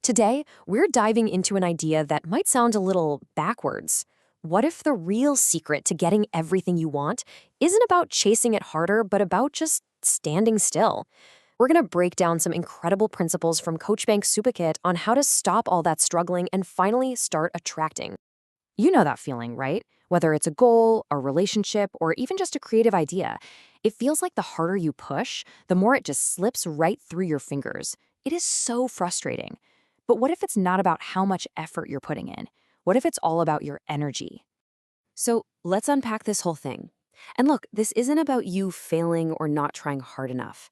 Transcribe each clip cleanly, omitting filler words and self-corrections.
Today, we're diving into an idea that might sound a little backwards. What if the real secret to getting everything you want isn't about chasing it harder, but about just standing still? We're going to break down some incredible principles from Coach Bank Superit on how to stop all that struggling and finally start attracting. You know that feeling, right? Whether it's a goal, a relationship, or even just a creative idea, it feels like the harder you push, the more it just slips right through your fingers. It is so frustrating. But what if it's not about how much effort you're putting in? What if it's all about your energy? So let's unpack this whole thing. And look, this isn't about you failing or not trying hard enough.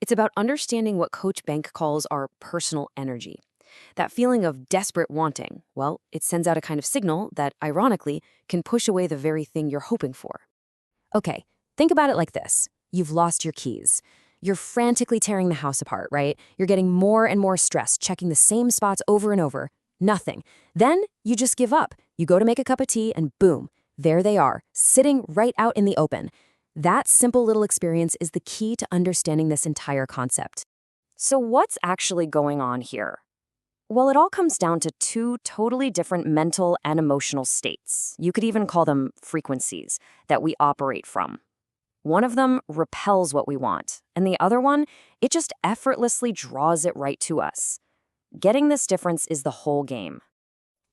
It's about understanding what Coach Bank calls our personal energy. That feeling of desperate wanting, well, it sends out a kind of signal that, ironically, can push away the very thing you're hoping for. Okay, think about it like this. You've lost your keys. You're frantically tearing the house apart, right? You're getting more and more stressed, checking the same spots over and over. Nothing. Then you just give up. You go to make a cup of tea and boom, there they are, sitting right out in the open. That simple little experience is the key to understanding this entire concept. So what's actually going on here? Well, it all comes down to two totally different mental and emotional states. You could even call them frequencies that we operate from. One of them repels what we want, and the other one, it just effortlessly draws it right to us. Getting this difference is the whole game.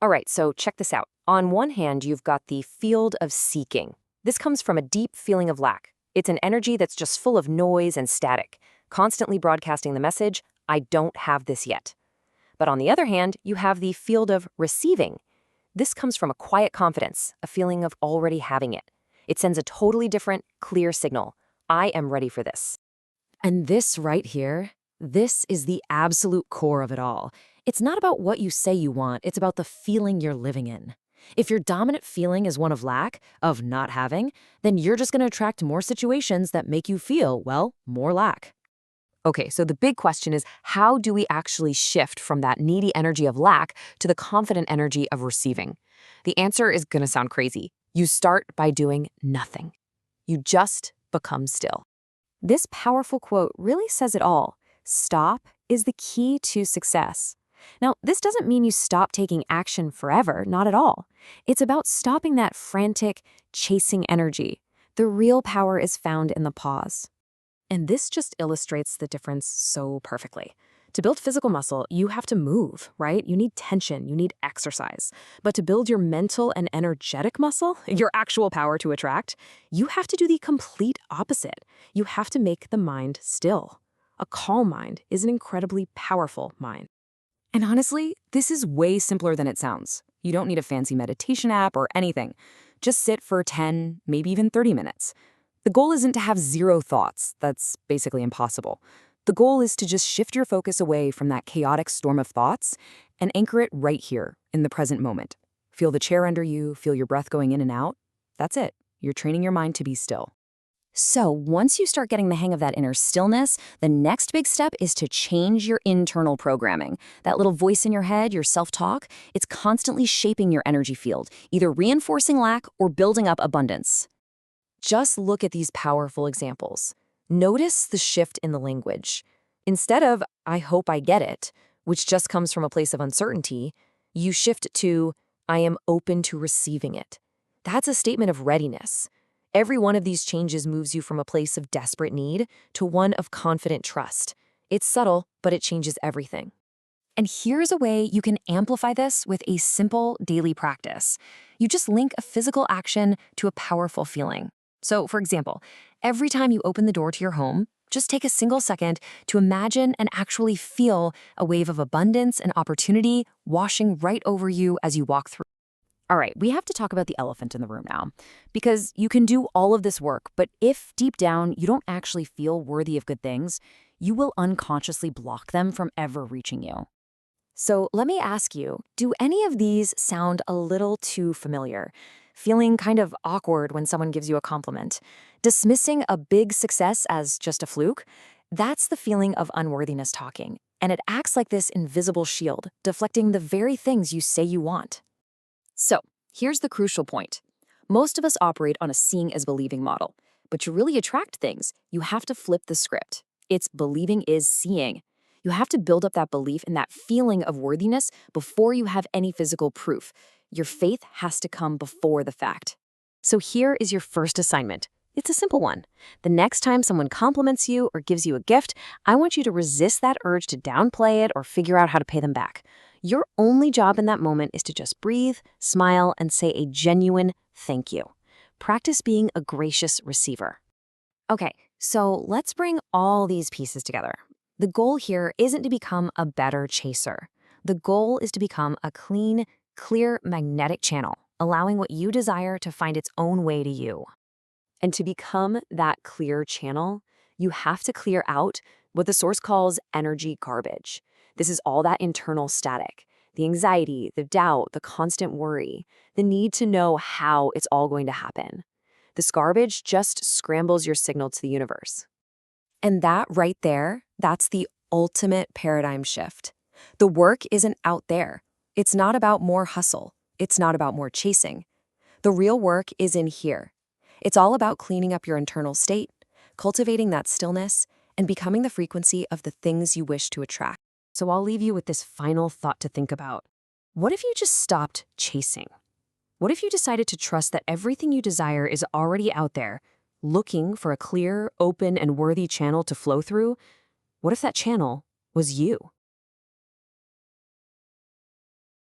All right, so check this out. On one hand, you've got the field of seeking. This comes from a deep feeling of lack. It's an energy that's just full of noise and static, constantly broadcasting the message, I don't have this yet. But on the other hand, you have the field of receiving. This comes from a quiet confidence, a feeling of already having it. It sends a totally different, clear signal. I am ready for this. And this right here, this is the absolute core of it all. It's not about what you say you want, it's about the feeling you're living in. If your dominant feeling is one of lack, of not having, then you're just going to attract more situations that make you feel, well, more lack. Okay, so the big question is, how do we actually shift from that needy energy of lack to the confident energy of receiving? The answer is going to sound crazy. You start by doing nothing. You just become still. This powerful quote really says it all. Stop is the key to success. Now, this doesn't mean you stop taking action forever, not at all. It's about stopping that frantic, chasing energy. The real power is found in the pause. And this just illustrates the difference so perfectly. To build physical muscle, you have to move, right? You need tension, you need exercise. But to build your mental and energetic muscle, your actual power to attract, you have to do the complete opposite. You have to make the mind still. A calm mind is an incredibly powerful mind. And honestly, this is way simpler than it sounds. You don't need a fancy meditation app or anything. Just sit for 10, maybe even 30 minutes. The goal isn't to have zero thoughts. That's basically impossible. The goal is to just shift your focus away from that chaotic storm of thoughts and anchor it right here in the present moment. Feel the chair under you, feel your breath going in and out. That's it. You're training your mind to be still. So once you start getting the hang of that inner stillness, the next big step is to change your internal programming. That little voice in your head, your self-talk, it's constantly shaping your energy field, either reinforcing lack or building up abundance. Just look at these powerful examples. Notice the shift in the language. Instead of, I hope I get it, which just comes from a place of uncertainty, you shift to, I am open to receiving it. That's a statement of readiness. Every one of these changes moves you from a place of desperate need to one of confident trust. It's subtle, but it changes everything. And here's a way you can amplify this with a simple daily practice. You just link a physical action to a powerful feeling. So, for example, every time you open the door to your home, just take a single second to imagine and actually feel a wave of abundance and opportunity washing right over you as you walk through. All right, we have to talk about the elephant in the room now, because you can do all of this work, but if deep down you don't actually feel worthy of good things, you will unconsciously block them from ever reaching you. So let me ask you, do any of these sound a little too familiar? Feeling kind of awkward when someone gives you a compliment? Dismissing a big success as just a fluke? That's the feeling of unworthiness talking, and it acts like this invisible shield, deflecting the very things you say you want. So, here's the crucial point. Most of us operate on a seeing as believing model, but to really attract things, you have to flip the script. It's believing is seeing. You have to build up that belief and that feeling of worthiness before you have any physical proof. Your faith has to come before the fact. So here is your first assignment. It's a simple one. The next time someone compliments you or gives you a gift, I want you to resist that urge to downplay it or figure out how to pay them back. Your only job in that moment is to just breathe, smile, and say a genuine thank you. Practice being a gracious receiver. Okay, so let's bring all these pieces together. The goal here isn't to become a better chaser. The goal is to become a clean, clear magnetic channel, allowing what you desire to find its own way to you. And to become that clear channel, you have to clear out what the source calls energy garbage. This is all that internal static, the anxiety, the doubt, the constant worry, the need to know how it's all going to happen. This garbage just scrambles your signal to the universe. And that right there, that's the ultimate paradigm shift. The work isn't out there. It's not about more hustle. It's not about more chasing. The real work is in here. It's all about cleaning up your internal state, cultivating that stillness, and becoming the frequency of the things you wish to attract. So I'll leave you with this final thought to think about. What if you just stopped chasing? What if you decided to trust that everything you desire is already out there, looking for a clear, open, and worthy channel to flow through? What if that channel was you?